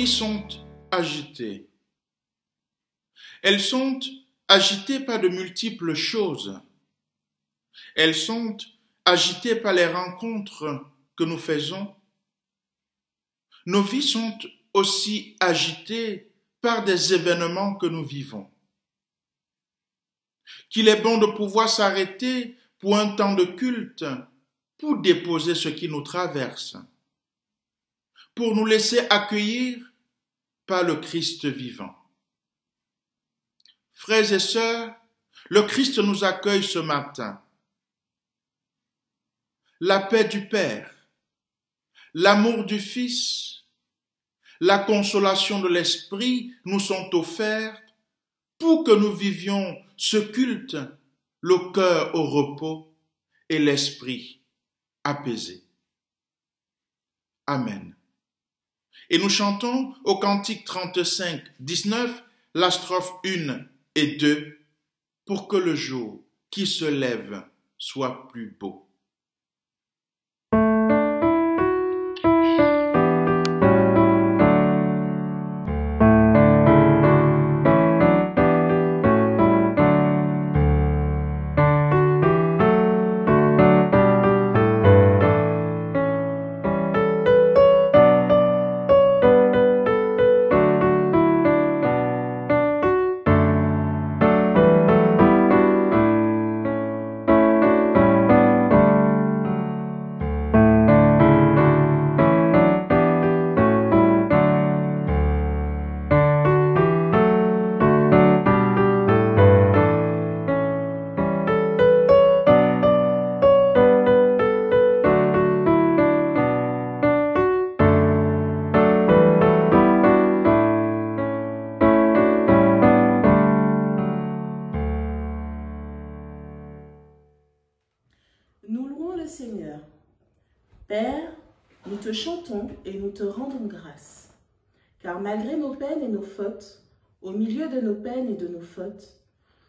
vies sont agitées. Elles sont agitées par de multiples choses. Elles sont agitées par les rencontres que nous faisons. Nos vies sont aussi agitées par des événements que nous vivons. Qu'il est bon de pouvoir s'arrêter pour un temps de culte, pour déposer ce qui nous traverse, pour nous laisser accueillir par le Christ vivant. Frères et sœurs, le Christ nous accueille ce matin. La paix du Père, l'amour du Fils, la consolation de l'Esprit nous sont offertes pour que nous vivions ce culte, le cœur au repos et l'esprit apaisé. Amen. Et nous chantons au cantique 35, 19, la strophe 1 et 2, pour que le jour qui se lève soit plus beau. Nous louons le Seigneur. Père, nous te chantons et nous te rendons grâce. Car malgré nos peines et nos fautes, au milieu de nos peines et de nos fautes,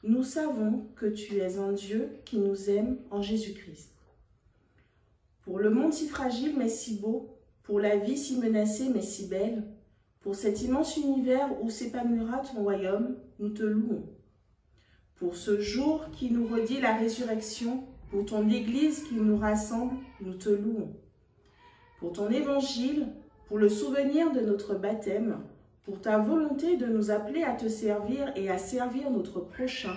nous savons que tu es un Dieu qui nous aime en Jésus-Christ. Pour le monde si fragile mais si beau, pour la vie si menacée mais si belle, pour cet immense univers où s'épanouira ton royaume, nous te louons. Pour ce jour qui nous redit la résurrection, pour ton Église qui nous rassemble, nous te louons. Pour ton évangile, pour le souvenir de notre baptême, pour ta volonté de nous appeler à te servir et à servir notre prochain,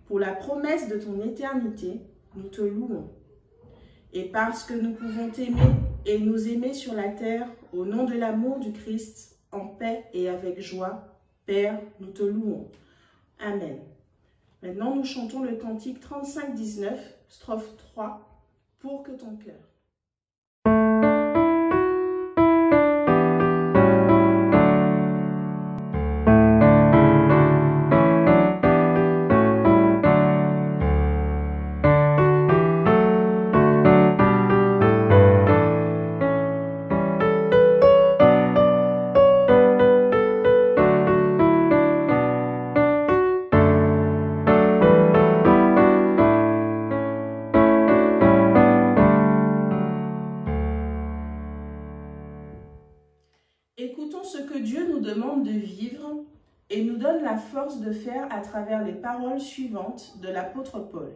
pour la promesse de ton éternité, nous te louons. Et parce que nous pouvons t'aimer et nous aimer sur la terre, au nom de l'amour du Christ, en paix et avec joie, Père, nous te louons. Amen. Maintenant, nous chantons le cantique 35-19, strophe 3, pour que ton cœur. Écoutons ce que Dieu nous demande de vivre et nous donne la force de faire à travers les paroles suivantes de l'apôtre Paul.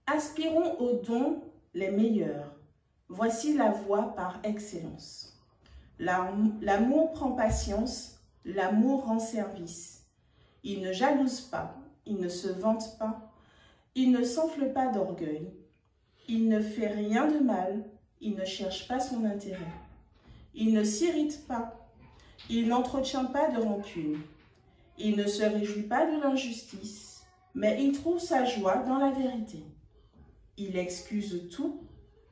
Aspirons aux dons les meilleurs. Voici la voie par excellence. L'amour prend patience, l'amour rend service. Il ne jalouse pas, il ne se vante pas, il ne s'enfle pas d'orgueil. Il ne fait rien de mal, il ne cherche pas son intérêt. Il ne s'irrite pas, il n'entretient pas de rancune. Il ne se réjouit pas de l'injustice, mais il trouve sa joie dans la vérité. Il excuse tout,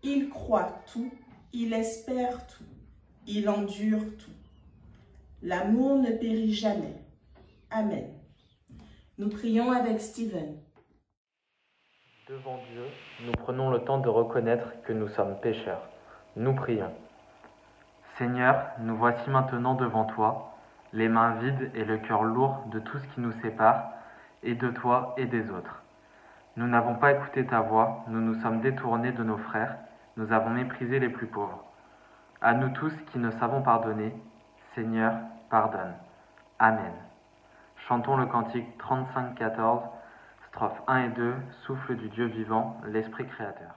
il croit tout, il espère tout, il endure tout. L'amour ne périt jamais. Amen. Nous prions avec Steven. Devant Dieu, nous prenons le temps de reconnaître que nous sommes pécheurs. Nous prions. Seigneur, nous voici maintenant devant toi, les mains vides et le cœur lourd de tout ce qui nous sépare, et de toi et des autres. Nous n'avons pas écouté ta voix, nous nous sommes détournés de nos frères, nous avons méprisé les plus pauvres. À nous tous qui ne savons pardonner, Seigneur, pardonne. Amen. Chantons le cantique 35-14, strophes 1 et 2, souffle du Dieu vivant, l'Esprit créateur.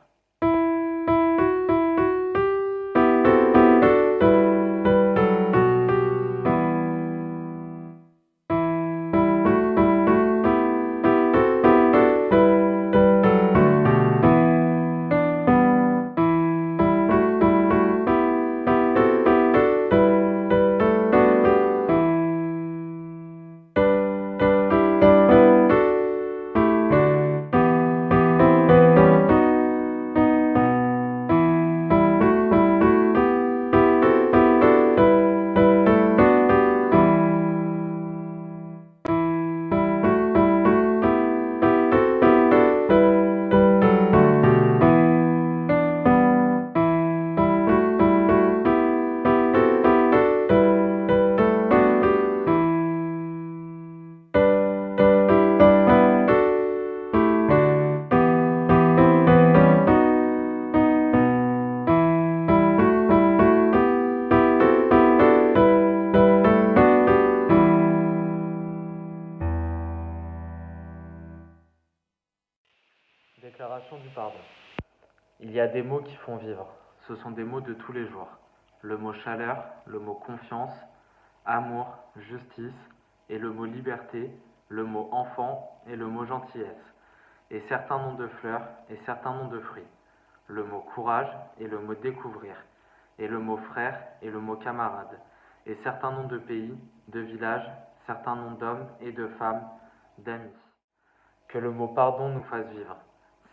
Déclaration du pardon. Il y a des mots qui font vivre. Ce sont des mots de tous les jours. Le mot chaleur, le mot confiance, amour, justice, et le mot liberté, le mot enfant et le mot gentillesse, et certains noms de fleurs et certains noms de fruits. Le mot courage et le mot découvrir, et le mot frère et le mot camarade, et certains noms de pays, de villages, certains noms d'hommes et de femmes, d'amis. Que le mot pardon nous fasse vivre.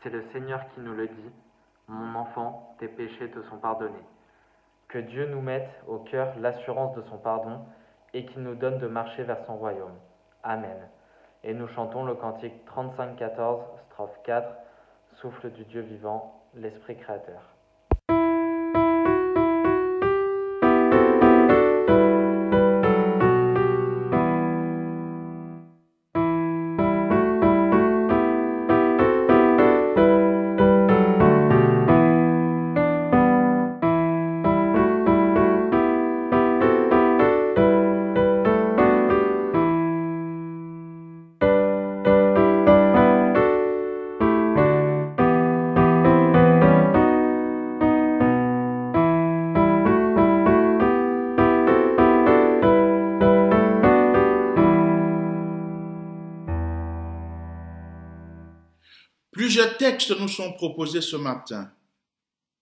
C'est le Seigneur qui nous le dit. Mon enfant, tes péchés te sont pardonnés. Que Dieu nous mette au cœur l'assurance de son pardon et qu'il nous donne de marcher vers son royaume. Amen. Et nous chantons le cantique 35-14, strophe 4, souffle du Dieu vivant, l'Esprit créateur. Plusieurs textes nous sont proposés ce matin,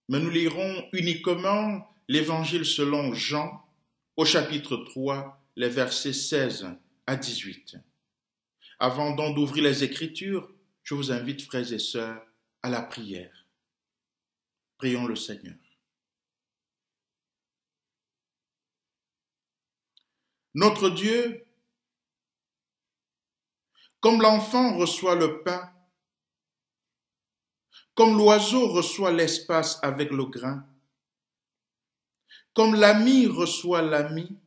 mais nous lirons uniquement l'Évangile selon Jean au chapitre 3, les versets 16 à 18. Avant donc d'ouvrir les Écritures, je vous invite, frères et sœurs, à la prière. Prions le Seigneur. Notre Dieu, comme l'enfant reçoit le pain, comme l'oiseau reçoit l'espace avec le grain, comme l'ami reçoit l'ami,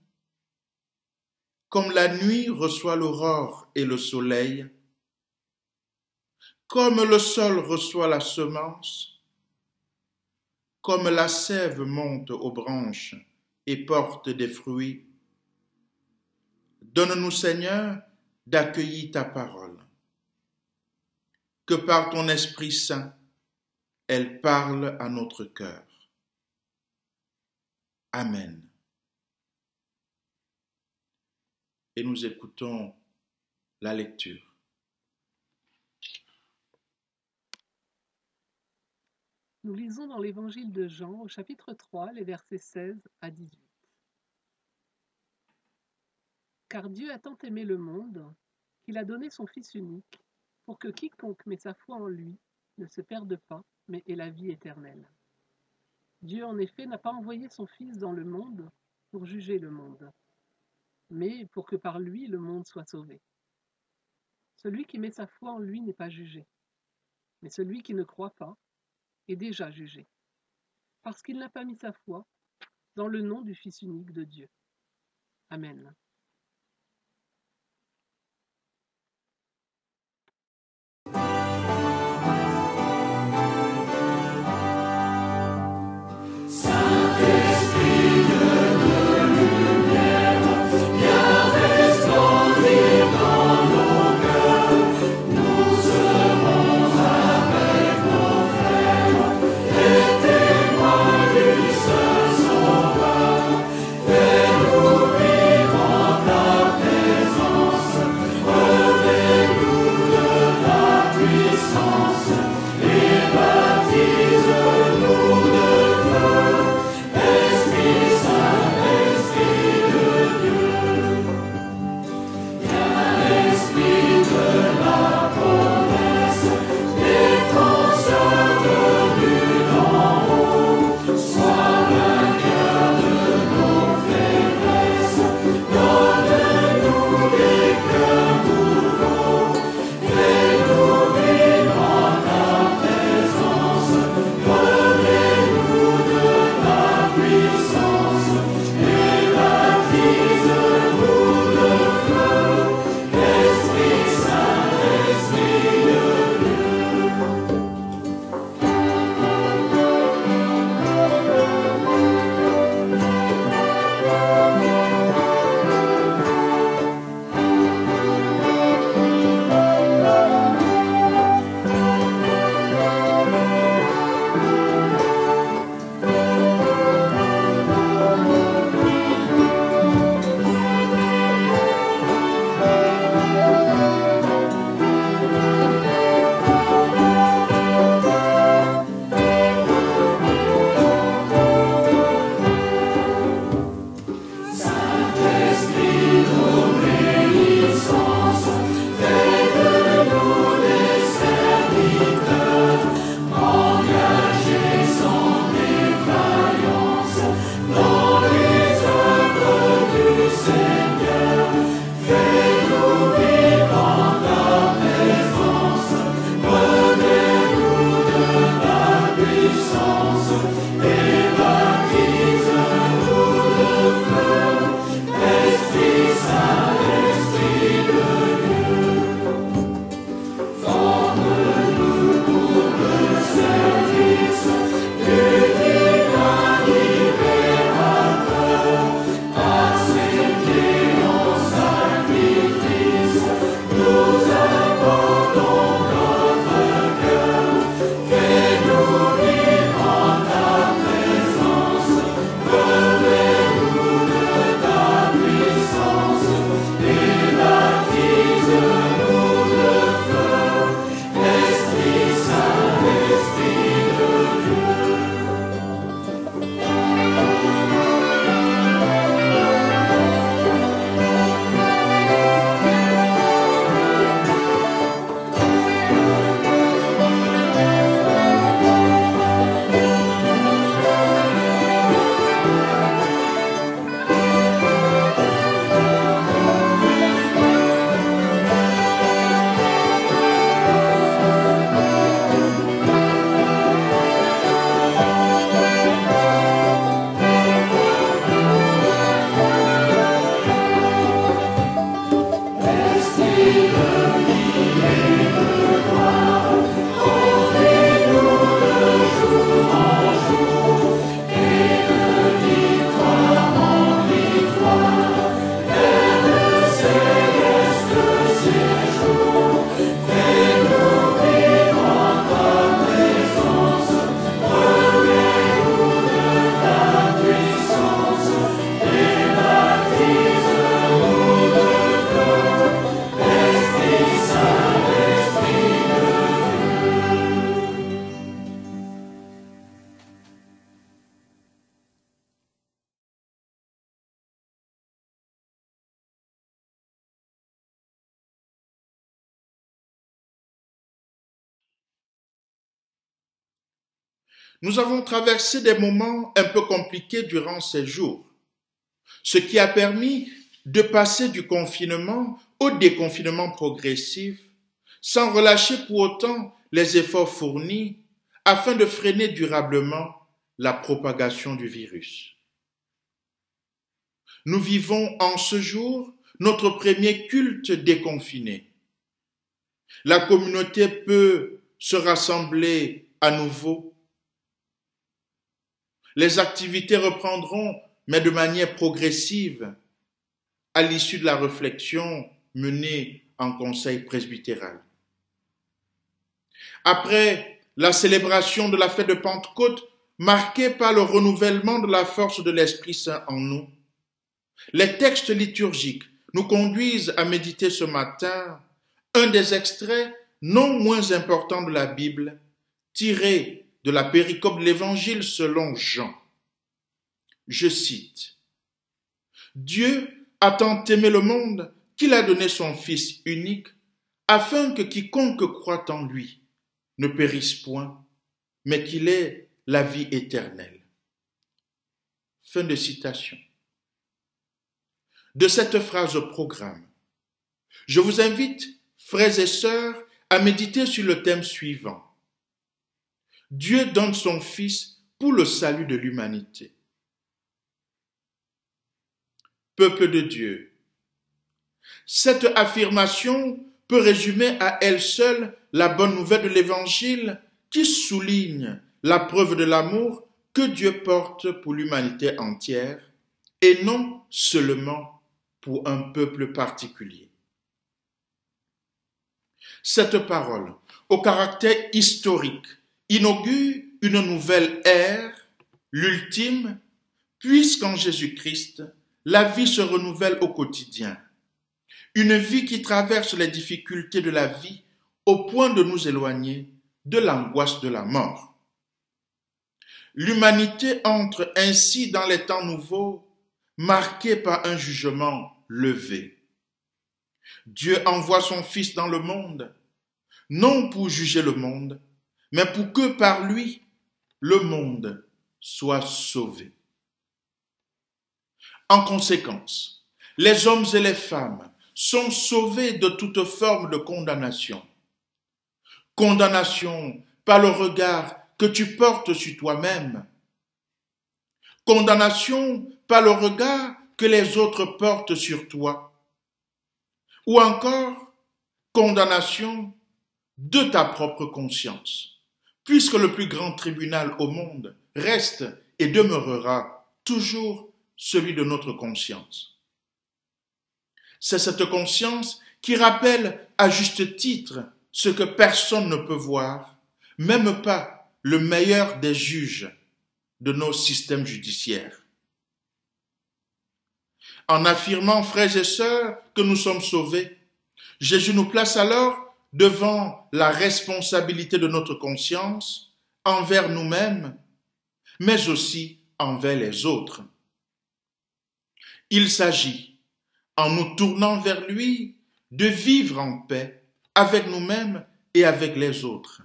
comme la nuit reçoit l'aurore et le soleil, comme le sol reçoit la semence, comme la sève monte aux branches et porte des fruits, donne-nous, Seigneur, d'accueillir ta parole, que par ton Esprit Saint, elle parle à notre cœur. Amen. Et nous écoutons la lecture. Nous lisons dans l'Évangile de Jean, au chapitre 3, les versets 16 à 18. Car Dieu a tant aimé le monde, qu'il a donné son Fils unique, pour que quiconque met sa foi en lui ne se perde pas, mais ait la vie éternelle. Dieu, en effet, n'a pas envoyé son Fils dans le monde pour juger le monde, mais pour que par lui le monde soit sauvé. Celui qui met sa foi en lui n'est pas jugé, mais celui qui ne croit pas est déjà jugé, parce qu'il n'a pas mis sa foi dans le nom du Fils unique de Dieu. Amen. Saint-Esprit de lumière, nous avons traversé des moments un peu compliqués durant ces jours, ce qui a permis de passer du confinement au déconfinement progressif, sans relâcher pour autant les efforts fournis afin de freiner durablement la propagation du virus. Nous vivons en ce jour notre premier culte déconfiné. La communauté peut se rassembler à nouveau. Les activités reprendront, mais de manière progressive, à l'issue de la réflexion menée en conseil presbytéral. Après la célébration de la fête de Pentecôte, marquée par le renouvellement de la force de l'Esprit Saint en nous, les textes liturgiques nous conduisent à méditer ce matin un des extraits non moins importants de la Bible, tiré de la péricope de l'Évangile selon Jean. Je cite, « Dieu a tant aimé le monde qu'il a donné son Fils unique, afin que quiconque croit en lui ne périsse point, mais qu'il ait la vie éternelle. » Fin de citation. De cette phrase au programme, je vous invite, frères et sœurs, à méditer sur le thème suivant. Dieu donne son Fils pour le salut de l'humanité. Peuple de Dieu. Cette affirmation peut résumer à elle seule la bonne nouvelle de l'Évangile qui souligne la preuve de l'amour que Dieu porte pour l'humanité entière et non seulement pour un peuple particulier. Cette parole, au caractère historique, inaugure une nouvelle ère, l'ultime, puisqu'en Jésus-Christ, la vie se renouvelle au quotidien. Une vie qui traverse les difficultés de la vie au point de nous éloigner de l'angoisse de la mort. L'humanité entre ainsi dans les temps nouveaux, marqués par un jugement levé. Dieu envoie son Fils dans le monde, non pour juger le monde, mais pour que par lui, le monde soit sauvé. En conséquence, les hommes et les femmes sont sauvés de toute forme de condamnation. Condamnation par le regard que tu portes sur toi-même. Condamnation par le regard que les autres portent sur toi. Ou encore, condamnation de ta propre conscience, puisque le plus grand tribunal au monde reste et demeurera toujours celui de notre conscience. C'est cette conscience qui rappelle à juste titre ce que personne ne peut voir, même pas le meilleur des juges de nos systèmes judiciaires. En affirmant, frères et sœurs, que nous sommes sauvés, Jésus nous place alors devant la responsabilité de notre conscience envers nous-mêmes, mais aussi envers les autres. Il s'agit, en nous tournant vers lui, de vivre en paix avec nous-mêmes et avec les autres.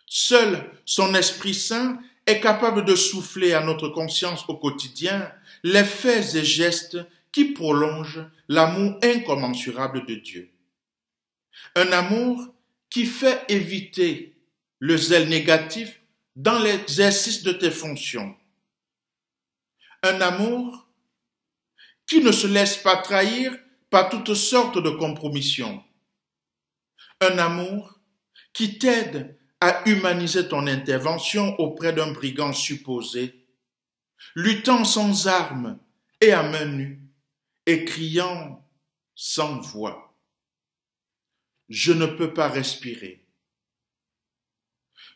Seul son Esprit Saint est capable de souffler à notre conscience au quotidien les faits et gestes qui prolongent l'amour incommensurable de Dieu. Un amour qui fait éviter le zèle négatif dans l'exercice de tes fonctions. Un amour qui ne se laisse pas trahir par toutes sortes de compromissions. Un amour qui t'aide à humaniser ton intervention auprès d'un brigand supposé, luttant sans armes et à main nue, et criant sans voix. Je ne peux pas respirer.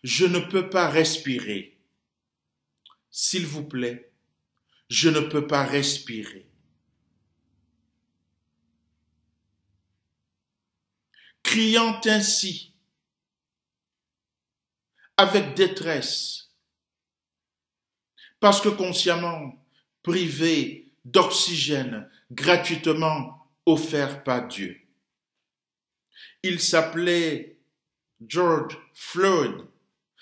Je ne peux pas respirer. S'il vous plaît, je ne peux pas respirer. Criant ainsi, avec détresse, parce que consciemment privé d'oxygène gratuitement offert par Dieu. Il s'appelait George Floyd,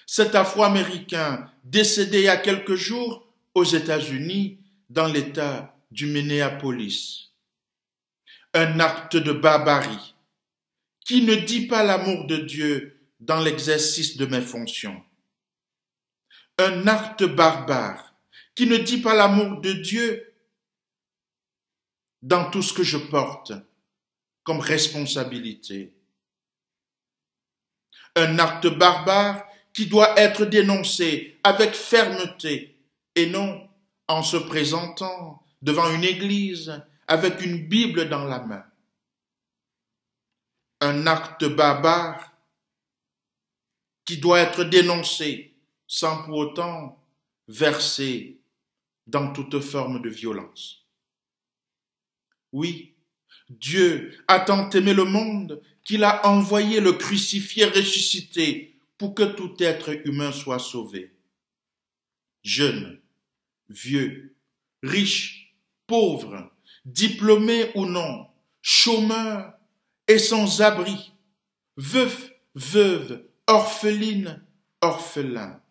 cet Afro-Américain décédé il y a quelques jours aux États-Unis dans l'État du Minneapolis. Un acte de barbarie qui ne dit pas l'amour de Dieu dans l'exercice de mes fonctions. Un acte barbare qui ne dit pas l'amour de Dieu dans tout ce que je porte comme responsabilité. Un acte barbare qui doit être dénoncé avec fermeté et non en se présentant devant une église avec une Bible dans la main. Un acte barbare qui doit être dénoncé sans pour autant verser dans toute forme de violence. Oui, Dieu a tant aimé le monde qu'il a envoyé le crucifié ressuscité pour que tout être humain soit sauvé. Jeune, vieux, riche, pauvre, diplômé ou non, chômeur et sans abri, veuf, veuve, orpheline, orphelin.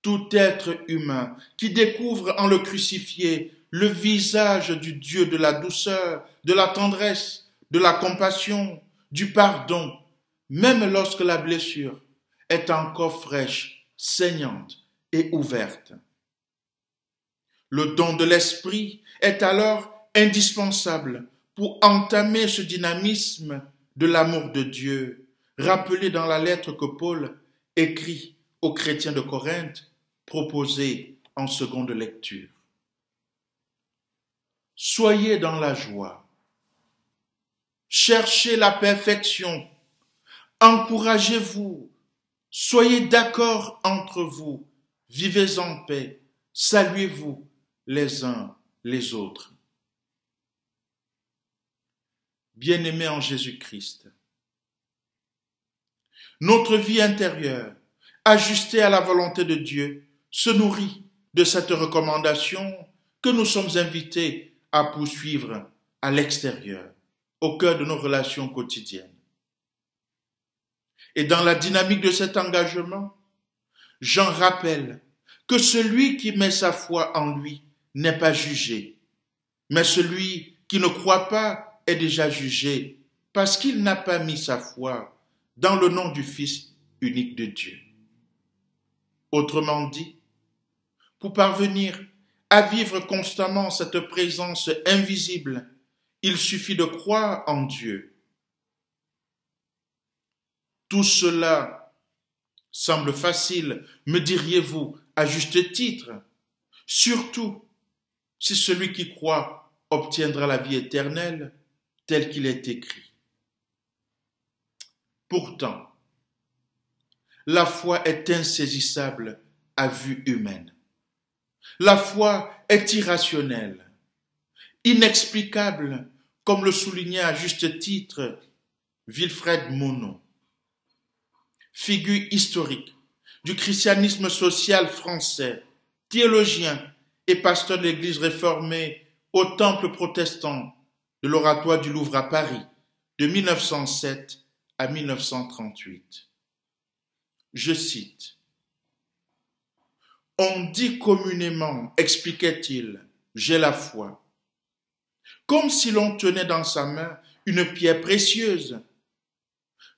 Tout être humain qui découvre en le crucifié le visage du Dieu de la douceur, de la tendresse, de la compassion, du pardon, même lorsque la blessure est encore fraîche, saignante et ouverte. Le don de l'esprit est alors indispensable pour entamer ce dynamisme de l'amour de Dieu, rappelé dans la lettre que Paul écrit aux chrétiens de Corinthe, proposée en seconde lecture. Soyez dans la joie, cherchez la perfection, encouragez-vous, soyez d'accord entre vous, vivez en paix, saluez-vous les uns les autres. Bien-aimés en Jésus-Christ, notre vie intérieure, ajustée à la volonté de Dieu, se nourrit de cette recommandation que nous sommes invités à poursuivre à l'extérieur, au cœur de nos relations quotidiennes. Et dans la dynamique de cet engagement, j'en rappelle que celui qui met sa foi en lui n'est pas jugé, mais celui qui ne croit pas est déjà jugé parce qu'il n'a pas mis sa foi dans le nom du Fils unique de Dieu. Autrement dit, pour parvenir à vivre constamment cette présence invisible, il suffit de croire en Dieu. Tout cela semble facile, me diriez-vous, à juste titre, surtout si celui qui croit obtiendra la vie éternelle tel qu'il est écrit. Pourtant, la foi est insaisissable à vue humaine. La foi est irrationnelle, inexplicable, comme le soulignait à juste titre Wilfred Monod, figure historique du christianisme social français, théologien et pasteur de l'Église réformée au Temple protestant de l'Oratoire du Louvre à Paris de 1907 à 1938. Je cite, « On dit communément, expliquait-il, j'ai la foi, comme si l'on tenait dans sa main une pierre précieuse,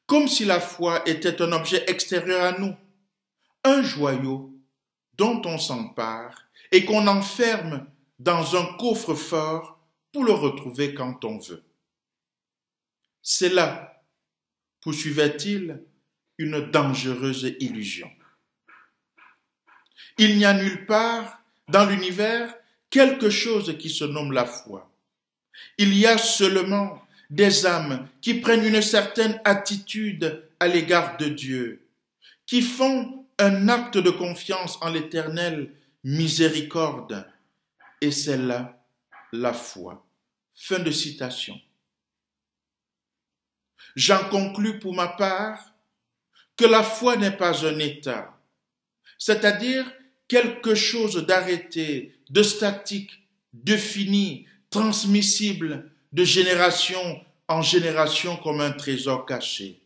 comme si la foi était un objet extérieur à nous, un joyau dont on s'empare et qu'on enferme dans un coffre-fort pour le retrouver quand on veut. C'est là, poursuivait-il, une dangereuse illusion. Il n'y a nulle part dans l'univers quelque chose qui se nomme la foi. Il y a seulement des âmes qui prennent une certaine attitude à l'égard de Dieu, qui font un acte de confiance en l'éternelle miséricorde, et c'est là la foi. Fin de citation. J'en conclus pour ma part que la foi n'est pas un état, c'est-à-dire quelque chose d'arrêté, de statique, de fini, transmissible de génération en génération comme un trésor caché.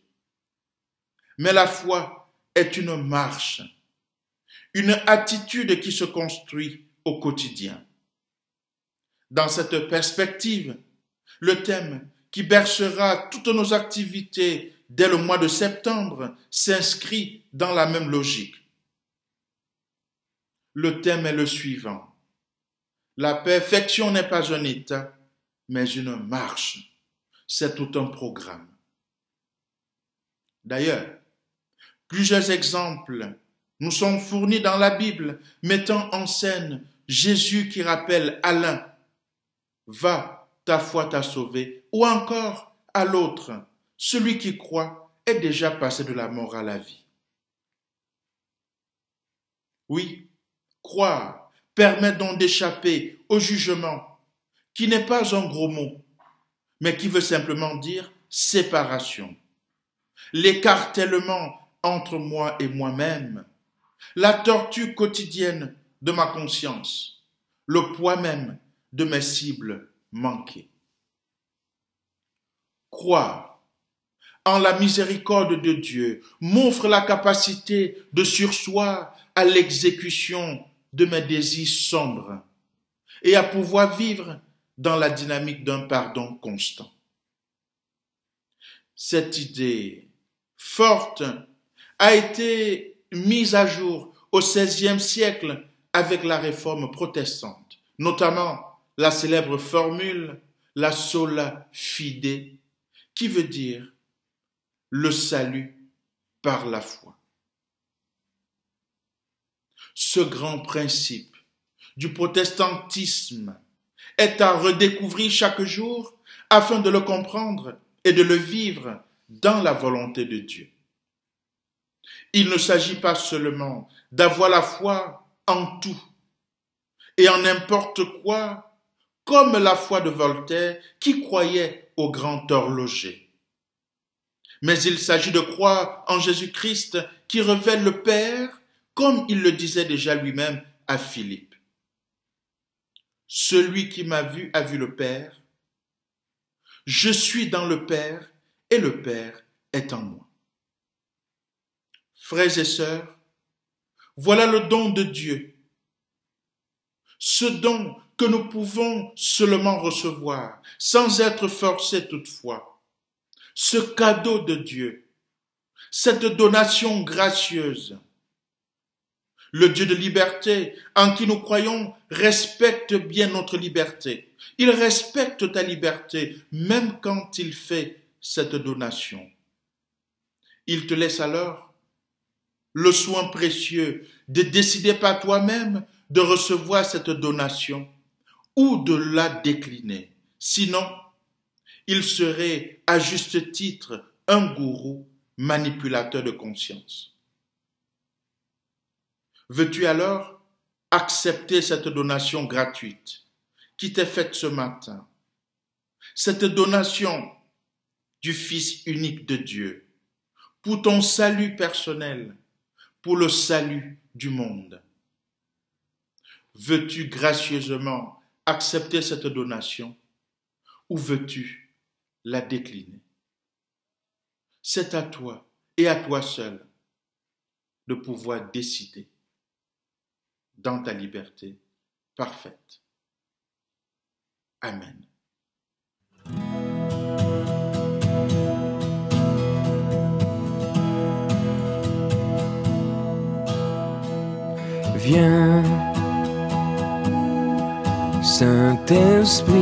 Mais la foi est une marche, une attitude qui se construit au quotidien. Dans cette perspective, le thème qui bercera toutes nos activités dès le mois de septembre s'inscrit dans la même logique. Le thème est le suivant. La perfection n'est pas un état, mais une marche. C'est tout un programme. D'ailleurs, plusieurs exemples nous sont fournis dans la Bible mettant en scène Jésus qui rappelle à l'un « Va, ta foi t'a sauvé » ou encore à l'autre « Celui qui croit est déjà passé de la mort à la vie ». Oui, croire permet donc d'échapper au jugement, qui n'est pas un gros mot, mais qui veut simplement dire séparation, l'écartèlement entre moi et moi-même, la tortue quotidienne de ma conscience, le poids même de mes cibles manquées. Croire en la miséricorde de Dieu m'offre la capacité de surseoir à l'exécution de mes désirs sombres et à pouvoir vivre dans la dynamique d'un pardon constant. Cette idée forte a été mise à jour au XVIe siècle avec la réforme protestante, notamment la célèbre formule « la sola fide » qui veut dire le salut par la foi. Ce grand principe du protestantisme est à redécouvrir chaque jour afin de le comprendre et de le vivre dans la volonté de Dieu. Il ne s'agit pas seulement d'avoir la foi en tout et en n'importe quoi, comme la foi de Voltaire qui croyait au grand horloger. Mais il s'agit de croire en Jésus-Christ qui révèle le Père, comme il le disait déjà lui-même à Philippe. Celui qui m'a vu a vu le Père. Je suis dans le Père et le Père est en moi. Frères et sœurs, voilà le don de Dieu. Ce don que nous pouvons seulement recevoir, sans être forcés toutefois. Ce cadeau de Dieu, cette donation gracieuse. Le Dieu de liberté, en qui nous croyons, respecte bien notre liberté. Il respecte ta liberté, même quand il fait cette donation. Il te laisse alors le soin précieux de décider par toi-même de recevoir cette donation ou de la décliner. Sinon, il serait à juste titre un gourou manipulateur de conscience. Veux-tu alors accepter cette donation gratuite qui t'est faite ce matin? Cette donation du Fils unique de Dieu pour ton salut personnel, pour le salut du monde. Veux-tu gracieusement accepter cette donation ou veux-tu la décliner? C'est à toi et à toi seul de pouvoir décider dans ta liberté parfaite. Amen. Viens, Saint-Esprit,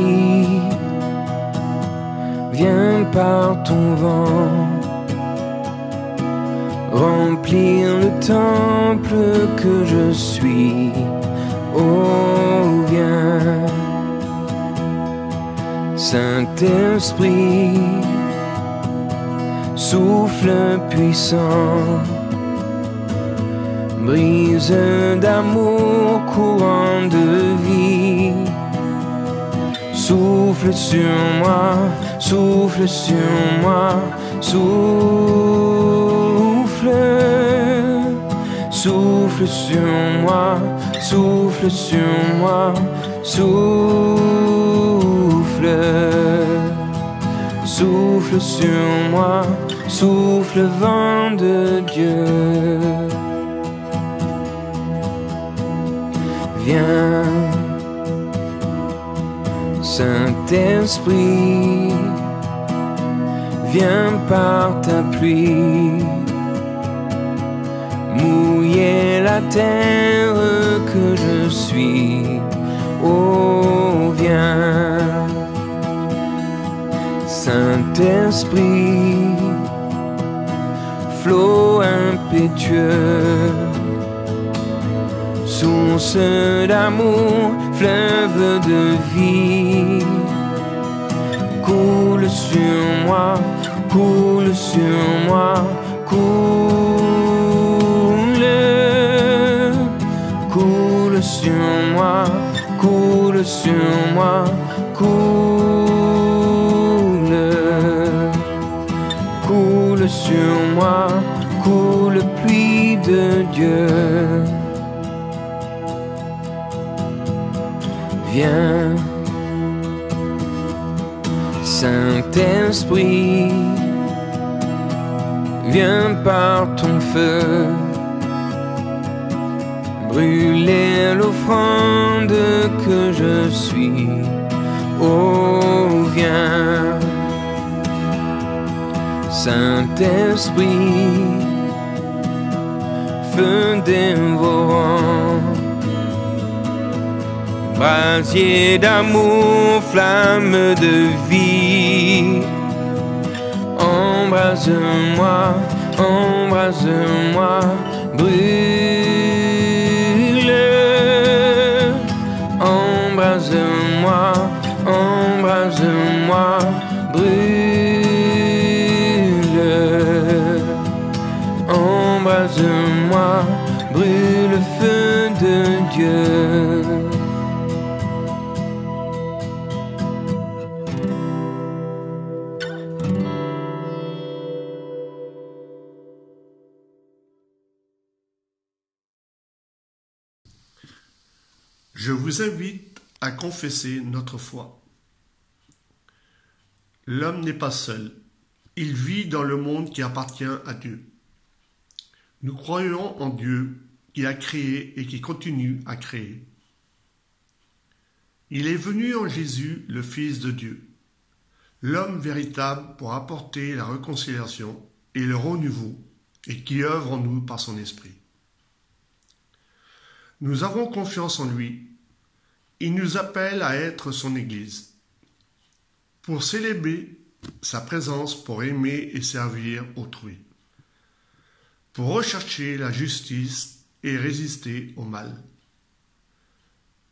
viens par ton vent remplir le temple que je suis. Oh, viens, Saint-Esprit, souffle puissant, brise d'amour, courant de vie. Souffle sur moi, souffle sur moi, souffle, souffle sur moi, souffle sur moi, souffle, souffle sur moi, souffle vent de Dieu. Viens, Saint-Esprit, viens par ta pluie, mouiller la terre que je suis. Oh, viens, Saint-Esprit, flot impétueux, source d'amour, fleuve de vie, coule sur moi, coule sur moi, coule sur moi, coule sur moi, coule sur moi, coule pluie de Dieu. Viens, Saint-Esprit, viens par ton feu, brûler l'offrande que je suis. Oh, viens, Saint-Esprit, feu dévorant, brasier d'amour, flamme de vie, embrase-moi, embrase-moi, brûle, embrase-moi, embrase-moi, brûle, embrase-moi, brûle, feu de Dieu. Je vous invite à confesser notre foi. L'homme n'est pas seul. Il vit dans le monde qui appartient à Dieu. Nous croyons en Dieu qui a créé et qui continue à créer. Il est venu en Jésus, le Fils de Dieu, l'homme véritable pour apporter la réconciliation et le renouveau et qui œuvre en nous par son esprit. Nous avons confiance en lui. Il nous appelle à être son Église, pour célébrer sa présence, pour aimer et servir autrui, pour rechercher la justice et résister au mal.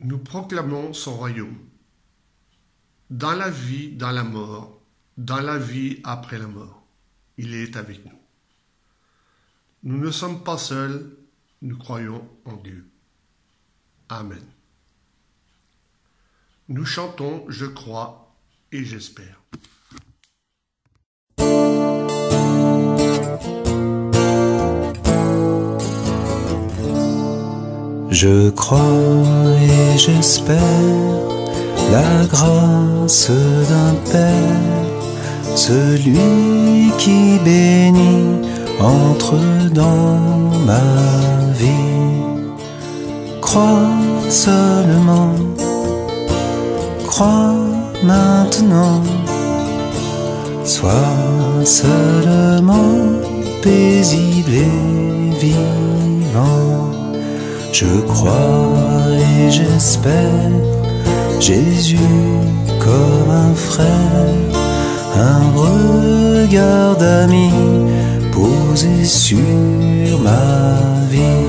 Nous proclamons son royaume, dans la vie, dans la mort, dans la vie après la mort. Il est avec nous. Nous ne sommes pas seuls, nous croyons en Dieu. Amen. Nous chantons « Je crois et j'espère ». Je crois et j'espère la grâce d'un Père, celui qui bénit entre dans ma vie. Crois seulement, crois maintenant, sois seulement paisible et vivant. Je crois et j'espère Jésus comme un frère, un regard d'ami posé sur ma vie.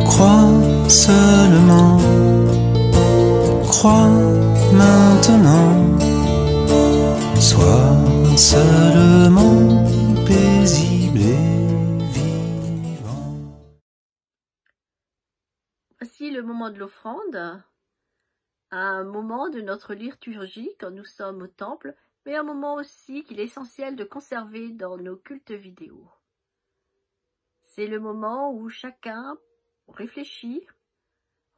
Crois seulement, crois maintenant, sois seulement paisible et vivant. Voici le moment de l'offrande, un moment de notre liturgie quand nous sommes au temple, mais un moment aussi qu'il est essentiel de conserver dans nos cultes vidéo. C'est le moment où chacun réfléchit,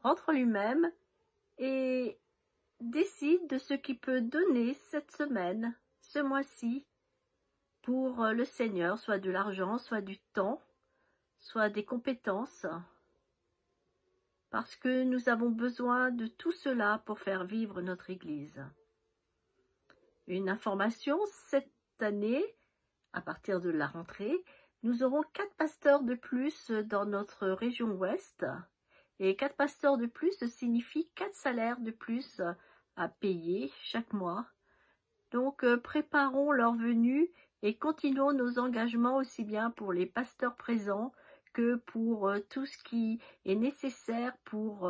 rentre en lui-même et décide de ce qu'il peut donner cette semaine, ce mois-ci, pour le Seigneur, soit de l'argent, soit du temps, soit des compétences, parce que nous avons besoin de tout cela pour faire vivre notre Église. Une information, cette année, à partir de la rentrée, nous aurons 4 pasteurs de plus dans notre région ouest. Et 4 pasteurs de plus signifie 4 salaires de plus à payer chaque mois. Donc, préparons leur venue et continuons nos engagements aussi bien pour les pasteurs présents que pour tout ce qui est nécessaire pour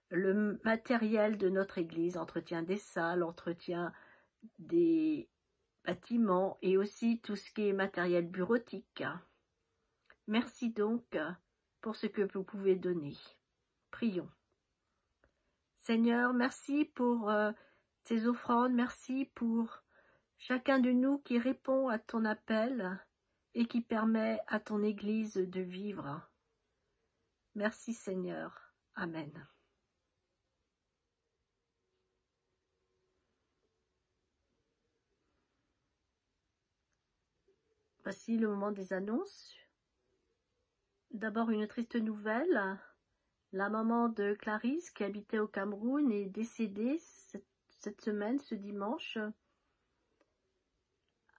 le matériel de notre Église, entretien des salles, entretien des bâtiments et aussi tout ce qui est matériel bureautique. Merci donc pour ce que vous pouvez donner. Prions. Seigneur, merci pour ces offrandes, merci pour chacun de nous qui répond à ton appel et qui permet à ton Église de vivre. Merci Seigneur. Amen. Voici le moment des annonces. D'abord une triste nouvelle. La maman de Clarisse, qui habitait au Cameroun, est décédée cette semaine, ce dimanche.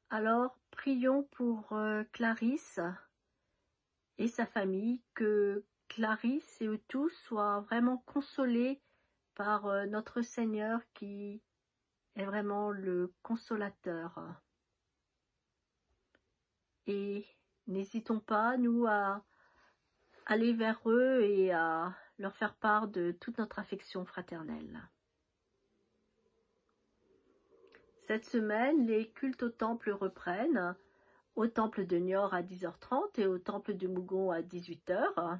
Alors, prions pour Clarisse et sa famille, que Clarisse et eux tous soient vraiment consolés par notre Seigneur qui est vraiment le consolateur. Et n'hésitons pas, nous, à aller vers eux et à leur faire part de toute notre affection fraternelle. Cette semaine, les cultes au temple reprennent, au temple de Niort à 10h30 et au temple de Mougon à 18h.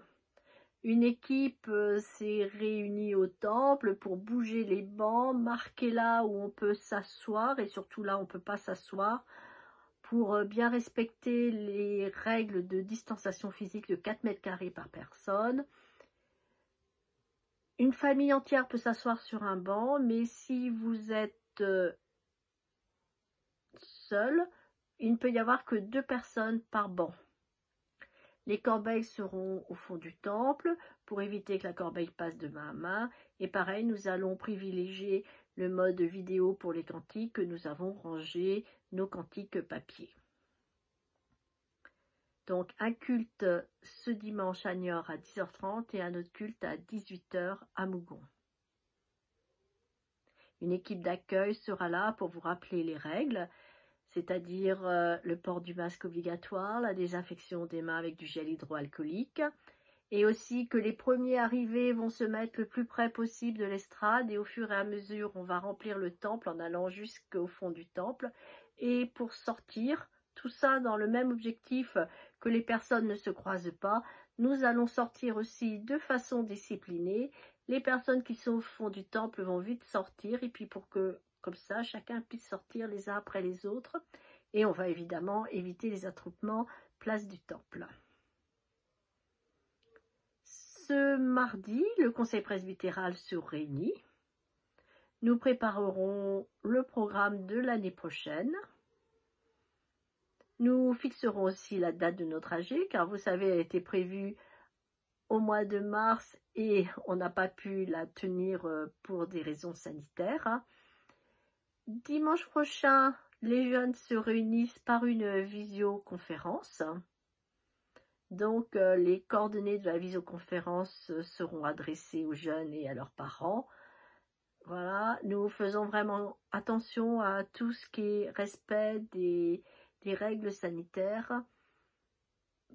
Une équipe s'est réunie au temple pour bouger les bancs, marquer là où on peut s'asseoir et surtout là où on ne peut pas s'asseoir, pour bien respecter les règles de distanciation physique de 4 mètres carrés par personne. Une famille entière peut s'asseoir sur un banc, mais si vous êtes seul, il ne peut y avoir que 2 personnes par banc. Les corbeilles seront au fond du temple pour éviter que la corbeille passe de main à main. Et pareil, nous allons privilégier le mode vidéo pour les cantiques que nous avons rangé nos cantiques papier. Donc un culte ce dimanche à Niort à 10h30 et un autre culte à 18h à Mougon. Une équipe d'accueil sera là pour vous rappeler les règles, c'est-à-dire le port du masque obligatoire, la désinfection des mains avec du gel hydroalcoolique, et aussi que les premiers arrivés vont se mettre le plus près possible de l'estrade et au fur et à mesure on va remplir le temple en allant jusqu'au fond du temple. Et pour sortir, tout ça dans le même objectif que les personnes ne se croisent pas, nous allons sortir aussi de façon disciplinée. Les personnes qui sont au fond du temple vont vite sortir et puis pour que, comme ça, chacun puisse sortir les uns après les autres. Et on va évidemment éviter les attroupements place du temple. Ce mardi, le conseil presbytéral se réunit. Nous préparerons le programme de l'année prochaine. Nous fixerons aussi la date de notre AG, car vous savez, elle était prévue au mois de mars et on n'a pas pu la tenir pour des raisons sanitaires. Dimanche prochain, les jeunes se réunissent par une visioconférence. Donc, les coordonnées de la visioconférence seront adressées aux jeunes et à leurs parents. Voilà, nous faisons vraiment attention à tout ce qui est respect des règles sanitaires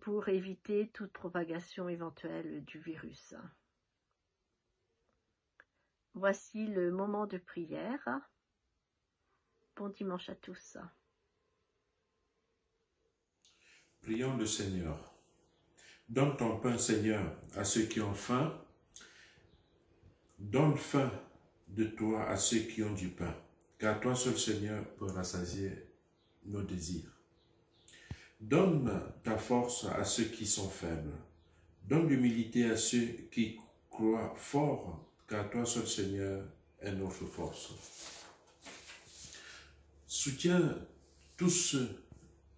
pour éviter toute propagation éventuelle du virus. Voici le moment de prière. Bon dimanche à tous. Prions le Seigneur. Donne ton pain, Seigneur, à ceux qui ont faim. Donne faim de toi à ceux qui ont du pain, car toi seul, Seigneur, peux rassasier nos désirs. Donne ta force à ceux qui sont faibles. Donne l'humilité à ceux qui croient fort, car toi seul, Seigneur, est notre force. Soutiens tous ceux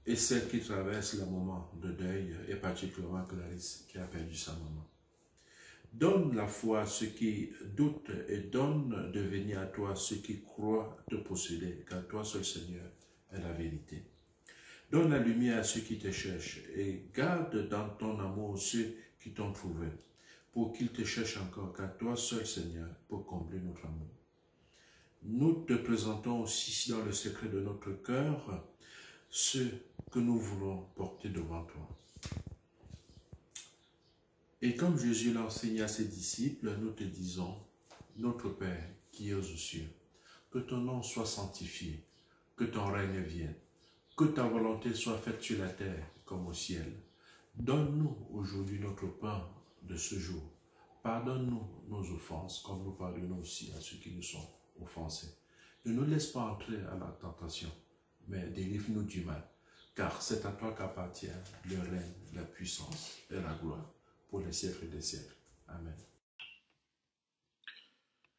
et celle qui traverse le moment de deuil, et particulièrement Clarisse qui a perdu sa maman. Donne la foi à ceux qui doutent et donne de venir à toi ceux qui croient te posséder, car toi seul Seigneur est la vérité. Donne la lumière à ceux qui te cherchent et garde dans ton amour ceux qui t'ont trouvé, pour qu'ils te cherchent encore, car toi seul Seigneur peux combler notre amour. Nous te présentons aussi dans le secret de notre cœur ceux que nous voulons porter devant toi. Et comme Jésus l'a enseigné à ses disciples, nous te disons, notre Père qui es aux cieux, que ton nom soit sanctifié, que ton règne vienne, que ta volonté soit faite sur la terre comme au ciel. Donne-nous aujourd'hui notre pain de ce jour. Pardonne-nous nos offenses, comme nous pardonnons aussi à ceux qui nous sont offensés. Ne nous laisse pas entrer à la tentation, mais délivre-nous du mal, car c'est à toi qu'appartient le règne, la puissance et la gloire, pour les siècles des siècles. Amen.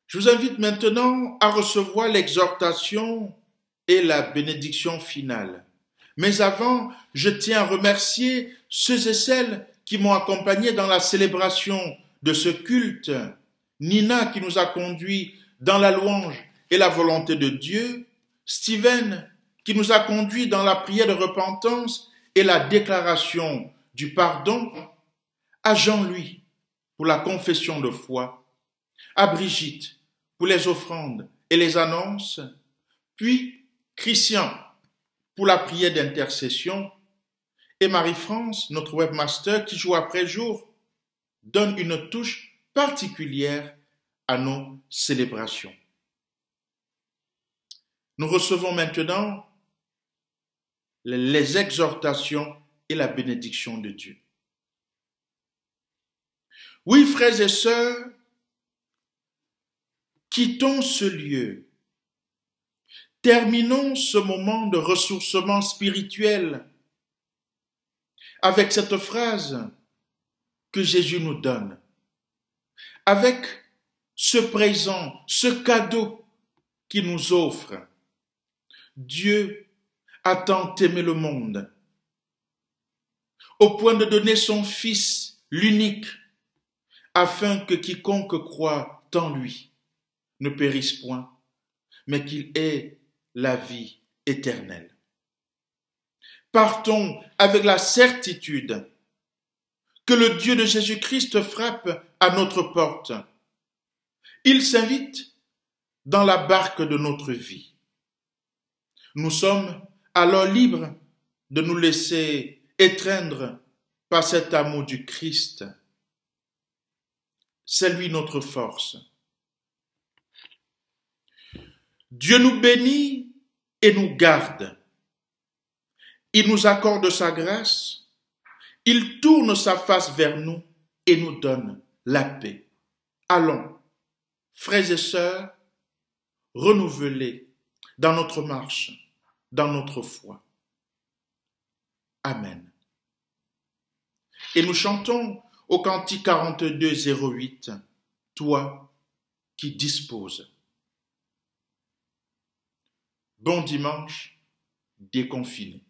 Je vous invite maintenant à recevoir l'exhortation et la bénédiction finale. Mais avant, je tiens à remercier ceux et celles qui m'ont accompagné dans la célébration de ce culte. Nina qui nous a conduits dans la louange et la volonté de Dieu. Steven qui nous a conduits dans la prière de repentance et la déclaration du pardon. À Jean-Louis pour la confession de foi, à Brigitte pour les offrandes et les annonces, puis Christian pour la prière d'intercession et Marie-France, notre webmaster qui jour après jour donne une touche particulière à nos célébrations. Nous recevons maintenant les exhortations et la bénédiction de Dieu. Oui, frères et sœurs, quittons ce lieu. Terminons ce moment de ressourcement spirituel avec cette phrase que Jésus nous donne, avec ce présent, ce cadeau qu'il nous offre. Dieu a tant aimé le monde, au point de donner son Fils, l'unique, afin que quiconque croit en lui ne périsse point, mais qu'il ait la vie éternelle. Partons avec la certitude que le Dieu de Jésus-Christ frappe à notre porte. Il s'invite dans la barque de notre vie. Nous sommes alors libres de nous laisser étreindre par cet amour du Christ. C'est lui notre force. Dieu nous bénit et nous garde. Il nous accorde sa grâce. Il tourne sa face vers nous et nous donne la paix. Allons, frères et sœurs, renouvelés dans notre marche, dans notre foi. Amen. Et nous chantons au cantique 42, 08, toi qui disposes. Bon dimanche, déconfiné.